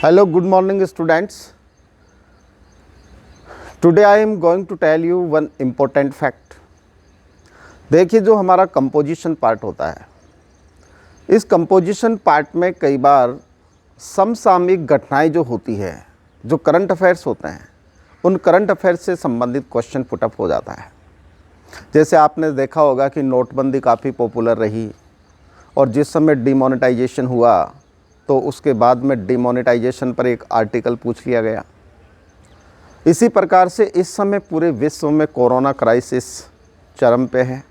Hello, good morning students. Today I am going to tell you one important fact. देखिए जो हमारा composition part होता है, इस कंपोजिशन पार्ट में कई बार समसामयिक घटनाएं जो होती है, जो करंट अफेयर्स होते हैं, उन करंट अफेयर्स से संबंधित क्वेश्चन पुटअप हो जाता है। जैसे आपने देखा होगा कि नोटबंदी काफ़ी पॉपुलर रही और जिस समय डिमोनेटाइजेशन हुआ तो उसके बाद में डिमोनेटाइजेशन पर एक आर्टिकल पूछ लिया गया। इसी प्रकार से इस समय पूरे विश्व में कोरोना क्राइसिस चरम पे है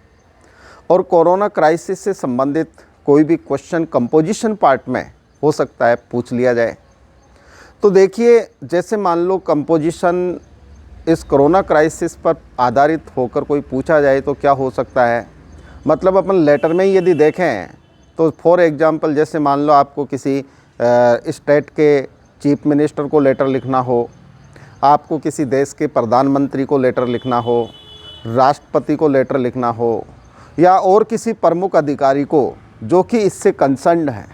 और कोरोना क्राइसिस से संबंधित कोई भी क्वेश्चन कंपोजिशन पार्ट में हो सकता है पूछ लिया जाए। तो देखिए, जैसे मान लो कंपोजिशन इस कोरोना क्राइसिस पर आधारित होकर कोई पूछा जाए तो क्या हो सकता है, मतलब अपन लेटर में ही यदि देखें तो फॉर एग्जांपल जैसे मान लो आपको किसी स्टेट के चीफ मिनिस्टर को लेटर लिखना हो, आपको किसी देश के प्रधानमंत्री को लेटर लिखना हो, राष्ट्रपति को लेटर लिखना हो या और किसी प्रमुख अधिकारी को जो कि इससे कंसर्न्ड है,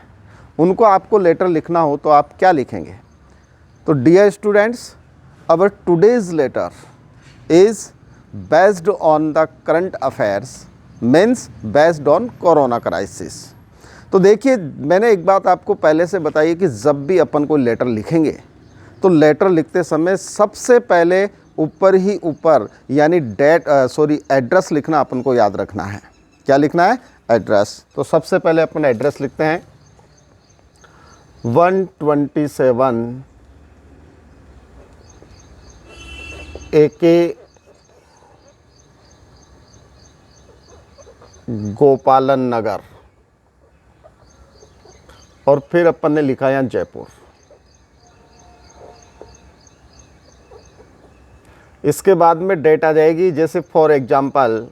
उनको आपको लेटर लिखना हो तो आप क्या लिखेंगे? तो dear students, our today's letter is based on the current affairs, means based on corona crisis. तो देखिए, मैंने एक बात आपको पहले से बताई कि जब भी अपन कोई लेटर लिखेंगे तो लेटर लिखते समय सबसे पहले ऊपर ही ऊपर यानी एड्रेस लिखना अपन को याद रखना है। क्या लिखना है? एड्रेस। तो सबसे पहले अपन एड्रेस लिखते हैं 127 AK गोपालन नगर और फिर अपन ने लिखा यहाँ जयपुर। इसके बाद में डेट आ जाएगी, जैसे for example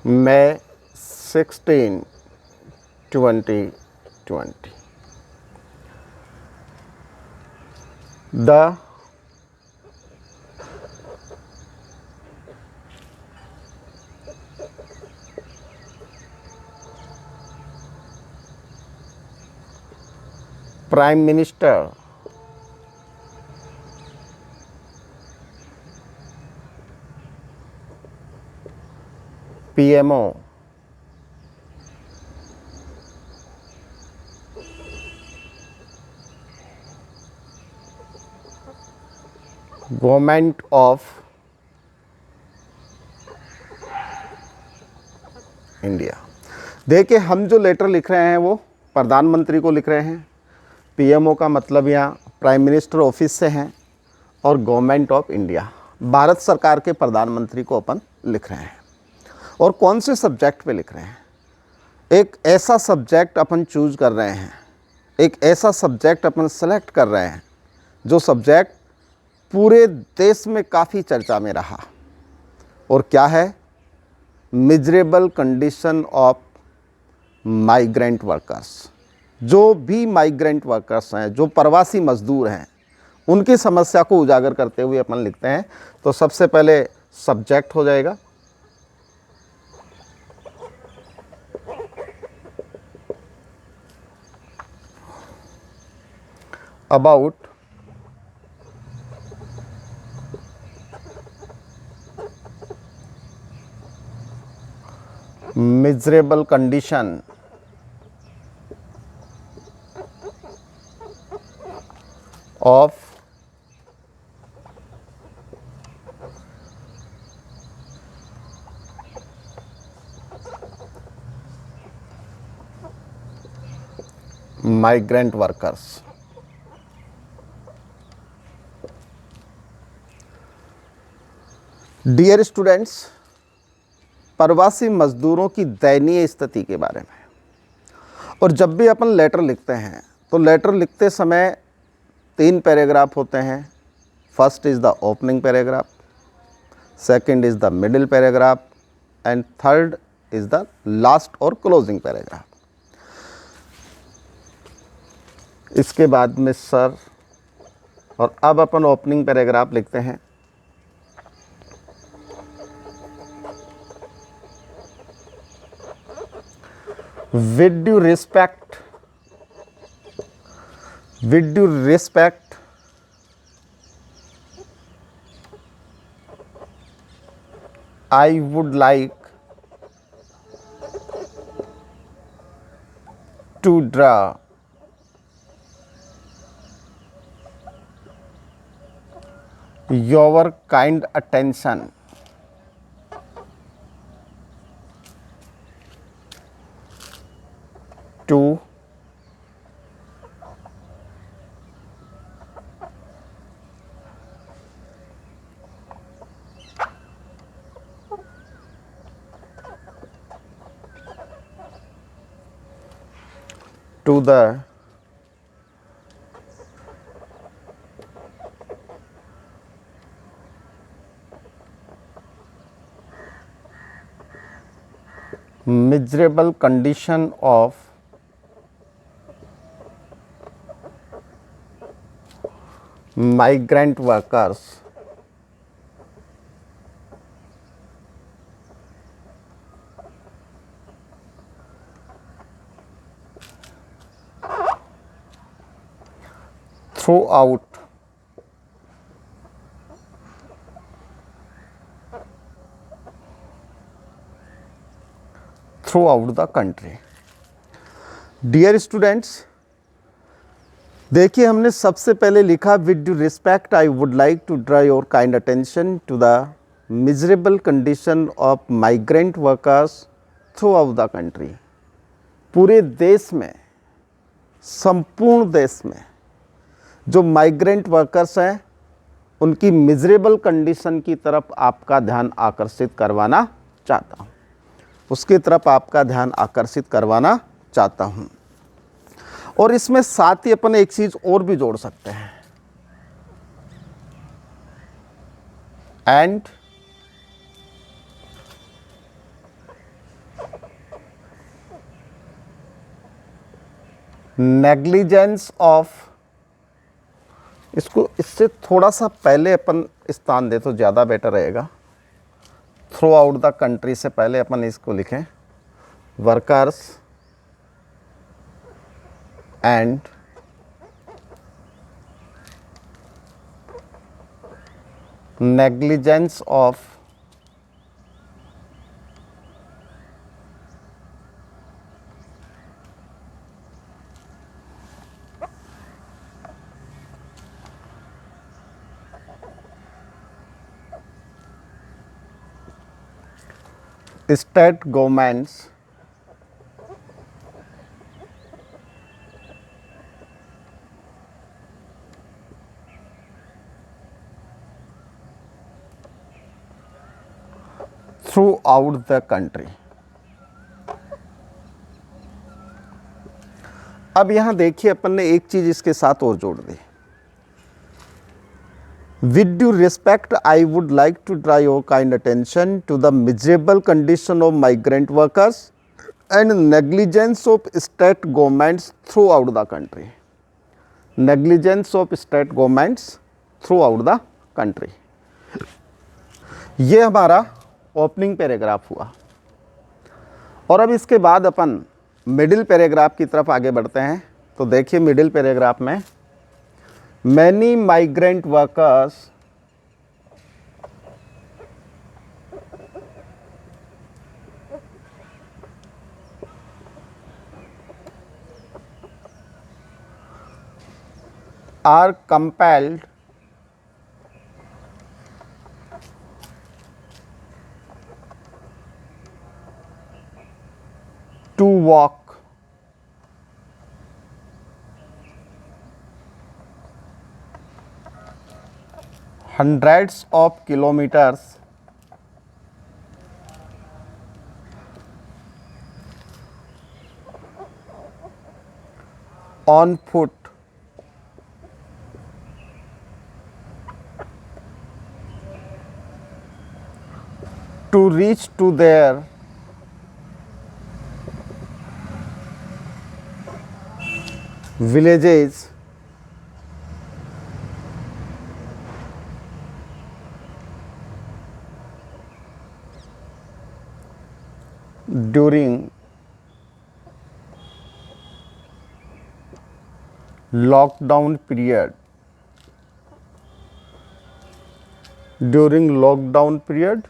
May 16, 2020। The prime minister PMO government of India. देखिए, हम जो लेटर लिख रहे हैं वो प्रधानमंत्री को लिख रहे हैं। PMO का मतलब यहाँ प्राइम मिनिस्टर ऑफिस से हैं और गवर्नमेंट ऑफ इंडिया, भारत सरकार के प्रधानमंत्री को अपन लिख रहे हैं। और कौन से सब्जेक्ट पे लिख रहे हैं? एक ऐसा सब्जेक्ट अपन चूज कर रहे हैं, एक ऐसा सब्जेक्ट अपन सेलेक्ट कर रहे हैं जो सब्जेक्ट पूरे देश में काफ़ी चर्चा में रहा। और क्या है? Miserable condition of migrant workers. जो भी माइग्रेंट वर्कर्स हैं, जो प्रवासी मजदूर हैं, उनकी समस्या को उजागर करते हुए अपन लिखते हैं। तो सबसे पहले सब्जेक्ट हो जाएगा about miserable condition of migrant workers। Dear students, प्रवासी मजदूरों की दयनीय स्थिति के बारे में। और जब भी अपन लेटर लिखते हैं तो लेटर लिखते समय 3 पैराग्राफ होते हैं। First is the opening paragraph, second is the middle paragraph and third is the last और क्लोजिंग पैराग्राफ। इसके बाद में सर, और अब अपन ओपनिंग पैराग्राफ लिखते हैं। with due respect with due respect, I would like to draw your kind attention to the miserable condition of migrant workers throughout the country. Dear students, देखिए हमने सबसे पहले लिखा with due respect I would like to draw your kind attention to the miserable condition of migrant workers throughout the country. पूरे देश में, संपूर्ण देश में जो माइग्रेंट वर्कर्स हैं उनकी मिजरेबल कंडीशन की तरफ आपका ध्यान आकर्षित करवाना चाहता हूँ, उसकी तरफ आपका ध्यान आकर्षित करवाना चाहता हूँ। और इसमें साथ ही अपन एक चीज़ और भी जोड़ सकते हैं, एंड नेग्लिजेंस ऑफ, इसको इससे थोड़ा सा पहले अपन स्थान दे तो ज़्यादा बेटर रहेगा। थ्रू आउट द कंट्री से पहले अपन इसको लिखें workers and negligence of state governments throughout the country। अब यहां देखिए अपन ने एक चीज इसके साथ और जोड़ दी, with due respect I would like to draw your kind attention to the miserable condition of migrant workers and negligence of state governments throughout the country. Negligence of state governments throughout the country, ये हमारा opening paragraph हुआ। और अब इसके बाद अपन middle paragraph की तरफ आगे बढ़ते हैं। तो देखिए मिडिल पैराग्राफ में many migrant workers are compelled to walk hundreds of kilometers on foot to reach to their villages during lockdown period, during lockdown period,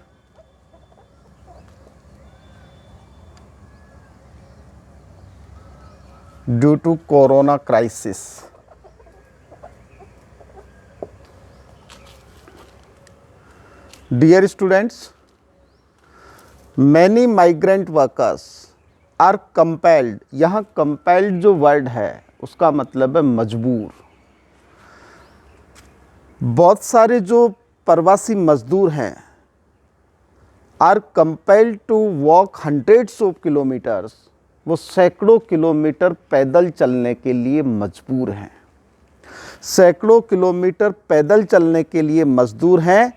due to corona crisis. Dear students, many migrant workers are compelled, यहाँ compelled जो word है उसका मतलब है मजबूर। बहुत सारे जो प्रवासी मजदूर हैं are compelled to walk hundreds of kilometres, वो सैकड़ों किलोमीटर पैदल चलने के लिए मजबूर हैं, सैकड़ों किलोमीटर पैदल चलने के लिए मजदूर हैं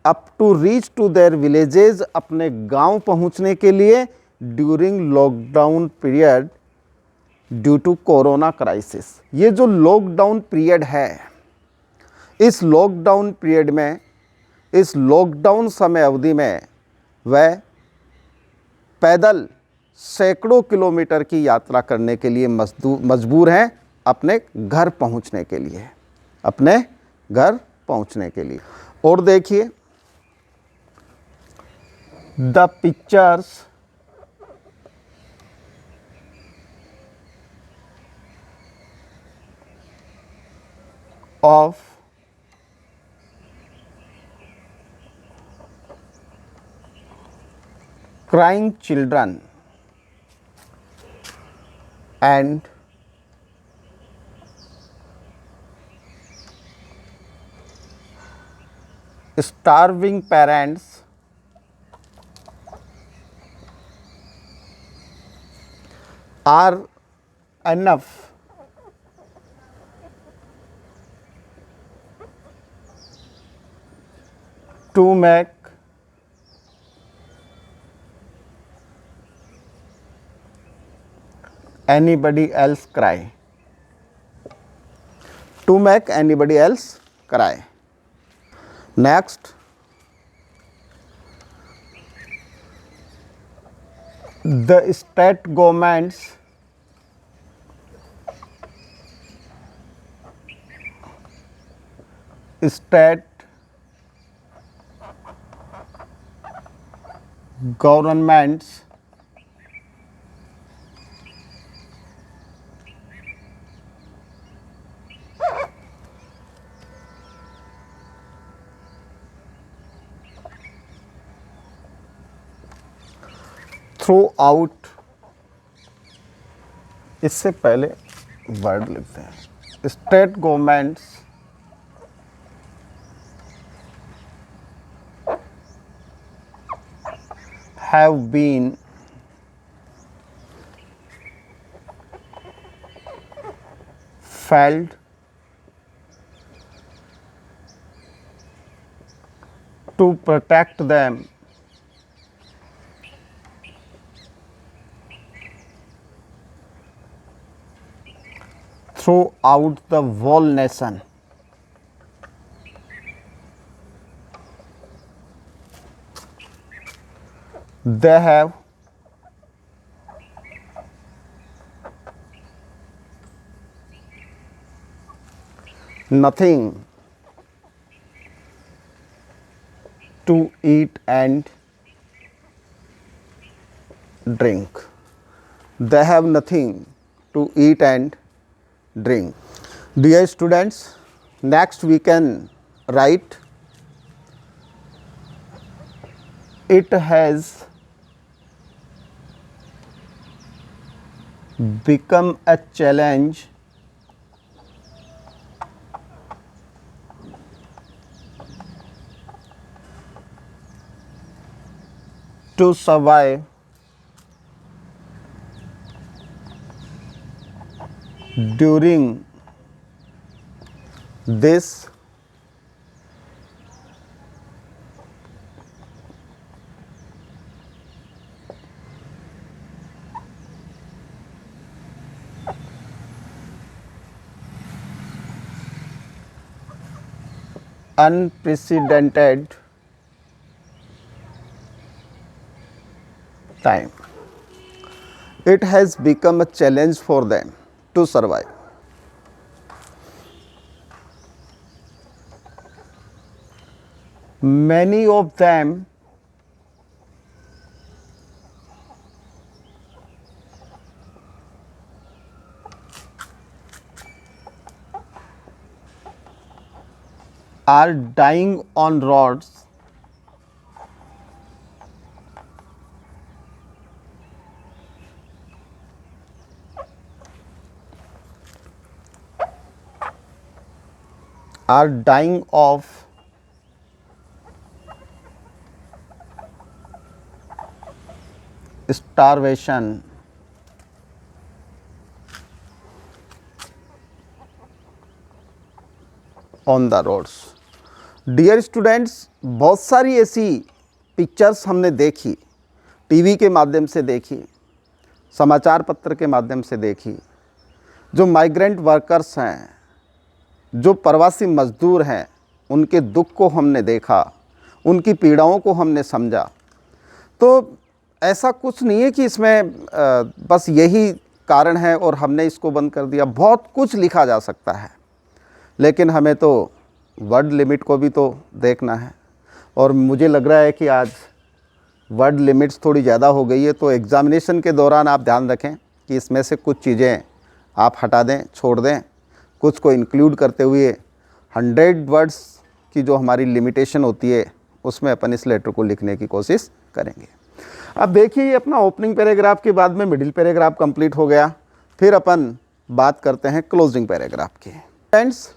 up to reach to their villages, अपने गांव पहुंचने के लिए during lockdown period due to corona crisis. ये जो लॉकडाउन पीरियड है, इस लॉकडाउन पीरियड में, इस लॉकडाउन समय अवधि में वह पैदल सैकड़ों किलोमीटर की यात्रा करने के लिए मजबूर हैं अपने घर पहुंचने के लिए, अपने घर पहुंचने के लिए। और देखिए the pictures of crying children and starving parents are enough to make anybody else cry, to make anybody else cry. Next, the state governments governments throughout, इससे पहले वर्ड लिखते हैं, state governments have been failed to protect them throughout the whole nation. They have nothing to eat and drink. They have nothing to eat and drink. Dear students, next we can write it has become a challenge to survive during this unprecedented time. It has become a challenge for them to survive. many of them are dying on roads are dying of starvation on the roads. Dear students, बहुत सारी ऐसी pictures हमने देखी, TV के माध्यम से देखी, समाचार पत्र के माध्यम से देखी। जो माइग्रेंट वर्कर्स हैं, जो प्रवासी मजदूर हैं, उनके दुख को हमने देखा, उनकी पीड़ाओं को हमने समझा। तो ऐसा कुछ नहीं है कि इसमें बस यही कारण है और हमने इसको बंद कर दिया। बहुत कुछ लिखा जा सकता है, लेकिन हमें तो वर्ड लिमिट को भी तो देखना है। और मुझे लग रहा है कि आज वर्ड लिमिट्स थोड़ी ज़्यादा हो गई है, तो एग्ज़ामिनेशन के दौरान आप ध्यान रखें कि इसमें से कुछ चीज़ें आप हटा दें, छोड़ दें, कुछ को इंक्लूड करते हुए 100 वर्ड्स की जो हमारी लिमिटेशन होती है उसमें अपन इस लेटर को लिखने की कोशिश करेंगे। अब देखिए, ये अपना ओपनिंग पैराग्राफ के बाद में मिडिल पैराग्राफ कंप्लीट हो गया। फिर अपन बात करते हैं क्लोजिंग पैराग्राफ की। Friends,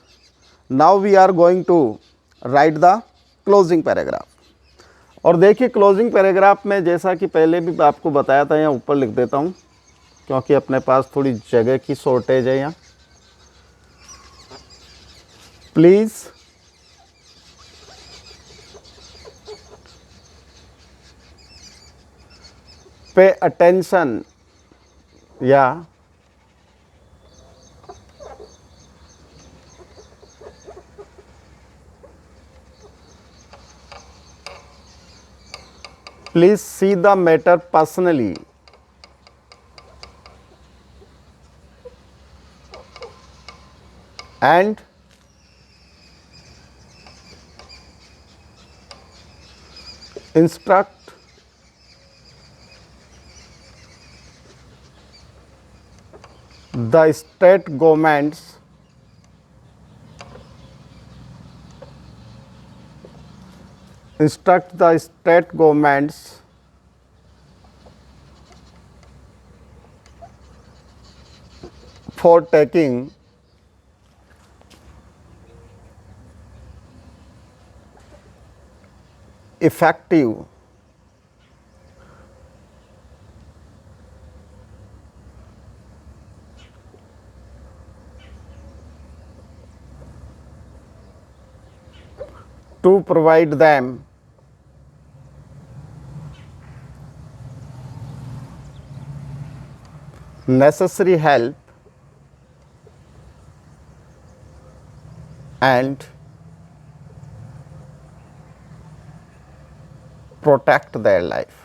now we are going to write the closing paragraph. और देखिए, क्लोजिंग पैराग्राफ में जैसा कि पहले भी आपको बताया था, यहाँ ऊपर लिख देता हूँ क्योंकि अपने पास थोड़ी जगह की शॉर्टेज है यहाँ। प्लीज़ पे अटेंशन या please see the matter personally and instruct the state governments for taking effective to provide them necessary help and protect their life.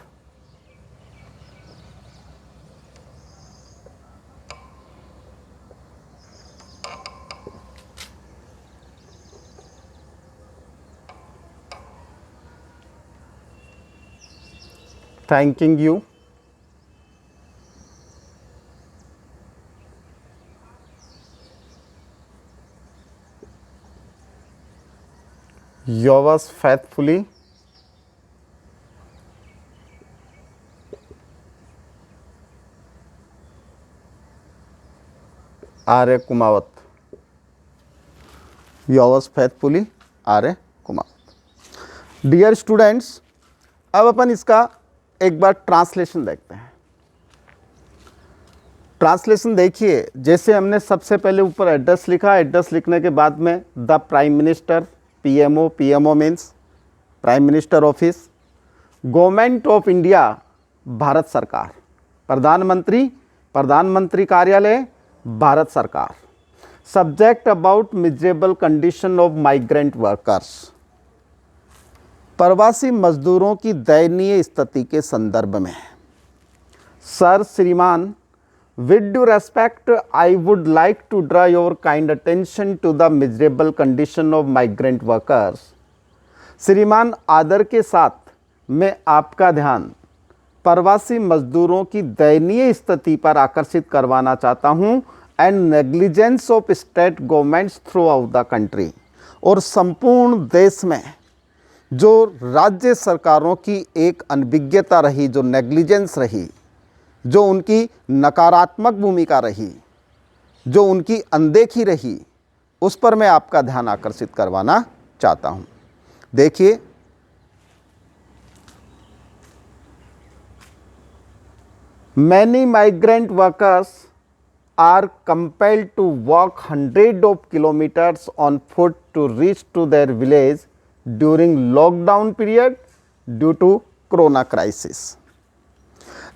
Thanking you. Yours faithfully, R.A. Kumawat. Yours faithfully, R.A. Kumawat. Dear students, अब अपन इसका एक बार translation देखते हैं। Translation देखिए, जैसे हमने सबसे पहले ऊपर एड्रेस लिखा, एड्रेस लिखने के बाद में the prime minister, PMO, PMO means prime minister office, government of India Bharat सरकार, प्रधानमंत्री, प्रधानमंत्री कार्यालय भारत सरकार, subject about miserable condition of migrant workers, प्रवासी मजदूरों की दयनीय स्थिति के संदर्भ में। सर, श्रीमान, with due respect, I would like to draw your kind attention to the miserable condition of migrant workers. श्रीमान, आदर के साथ मैं आपका ध्यान प्रवासी मजदूरों की दयनीय स्थिति पर आकर्षित करवाना चाहता हूं and negligence of state governments throughout the country. और संपूर्ण देश में जो राज्य सरकारों की एक अनभिज्ञता रही, जो नेग्लिजेंस रही, जो उनकी नकारात्मक भूमिका रही, जो उनकी अनदेखी रही, उस पर मैं आपका ध्यान आकर्षित करवाना चाहता हूं। देखिए, many migrant workers are compelled to walk hundreds of kilometers on foot to reach to their village during lockdown period due to corona crisis.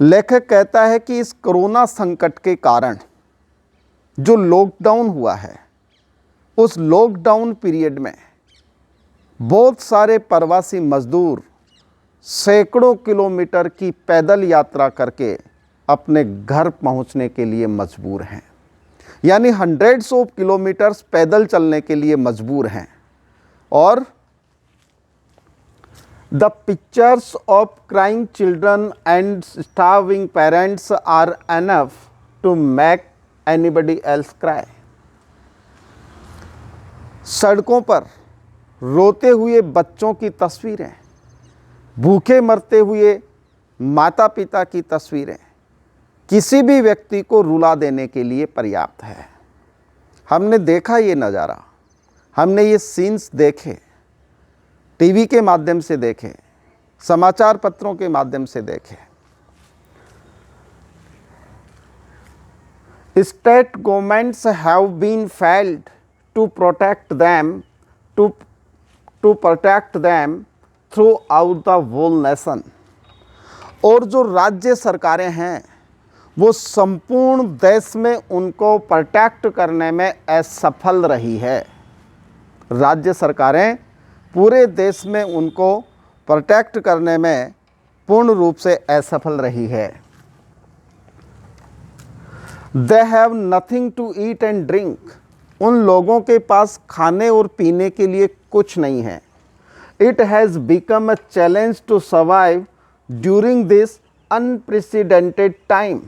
लेखक कहता है कि इस कोरोना संकट के कारण जो लॉकडाउन हुआ है, उस लॉकडाउन पीरियड में बहुत सारे प्रवासी मजदूर सैकड़ों किलोमीटर की पैदल यात्रा करके अपने घर पहुंचने के लिए मजबूर हैं, यानी हंड्रेड्स ऑफ किलोमीटर्स पैदल चलने के लिए मजबूर हैं। और the pictures of crying children and starving parents are enough to make anybody else cry. सड़कों पर रोते हुए बच्चों की तस्वीरें, भूखे मरते हुए माता पिता की तस्वीरें किसी भी व्यक्ति को रुला देने के लिए पर्याप्त है। हमने देखा ये नज़ारा, हमने ये सीन्स देखे, टीवी के माध्यम से देखे, समाचार पत्रों के माध्यम से देखे। State governments have been failed to protect them to protect them throughout the whole nation. और जो राज्य सरकारें हैं वो संपूर्ण देश में उनको प्रोटेक्ट करने में असफल रही है। राज्य सरकारें पूरे देश में उनको प्रोटेक्ट करने में पूर्ण रूप से असफल रही है। They have nothing to eat and drink. उन लोगों के पास खाने और पीने के लिए कुछ नहीं है। It has become a challenge to survive during this unprecedented time.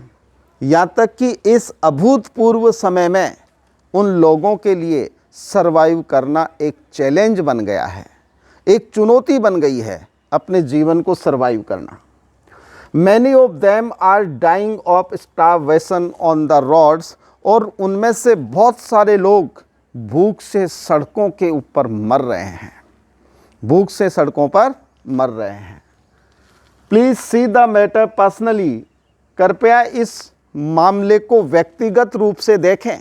यहाँ तक कि इस अभूतपूर्व समय में उन लोगों के लिए सर्वाइव करना एक चैलेंज बन गया है, एक चुनौती बन गई है अपने जीवन को सर्वाइव करना। Many of them are dying of starvation on the roads. और उनमें से बहुत सारे लोग भूख से सड़कों के ऊपर मर रहे हैं, भूख से सड़कों पर मर रहे हैं। Please see the matter personally. कृपया इस मामले को व्यक्तिगत रूप से देखें।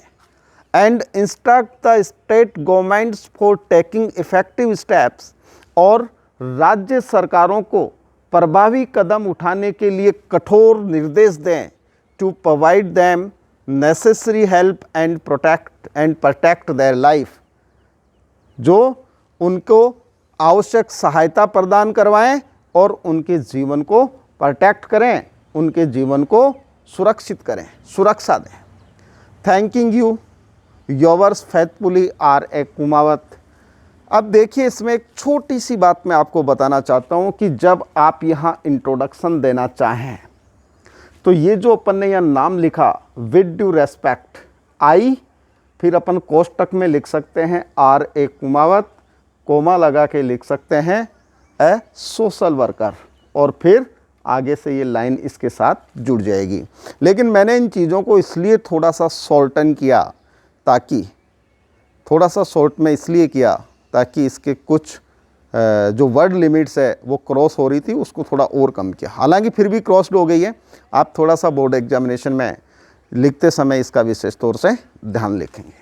And instruct the state governments for taking effective steps. और राज्य सरकारों को प्रभावी कदम उठाने के लिए कठोर निर्देश दें। To provide them necessary help and protect their life. जो उनको आवश्यक सहायता प्रदान करवाएं और उनके जीवन को प्रोटेक्ट करें, उनके जीवन को सुरक्षित करें, सुरक्षा दें। Thanking you, yours faithfully R A Kumawat. अब देखिए, इसमें एक छोटी सी बात मैं आपको बताना चाहता हूँ कि जब आप यहाँ इंट्रोडक्शन देना चाहें तो ये जो अपन ने यहाँ नाम लिखा विद ड्यू रेस्पेक्ट, आई, फिर अपन कोष्टक में लिख सकते हैं आर ए कुमावत, कोमा लगा के लिख सकते हैं ए सोशल वर्कर, और फिर आगे से ये लाइन इसके साथ जुड़ जाएगी। लेकिन मैंने इन चीज़ों को इसलिए थोड़ा सा शॉर्टन किया, ताकि थोड़ा सा शॉर्ट में इसलिए किया ताकि इसके कुछ जो वर्ड लिमिट्स है वो क्रॉस हो रही थी, उसको थोड़ा और कम किया। हालांकि फिर भी क्रॉस्ड हो गई है। आप थोड़ा सा बोर्ड एग्जामिनेशन में लिखते समय इसका विशेष तौर से ध्यान रखेंगे।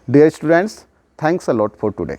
Dear students, thanks a lot for today.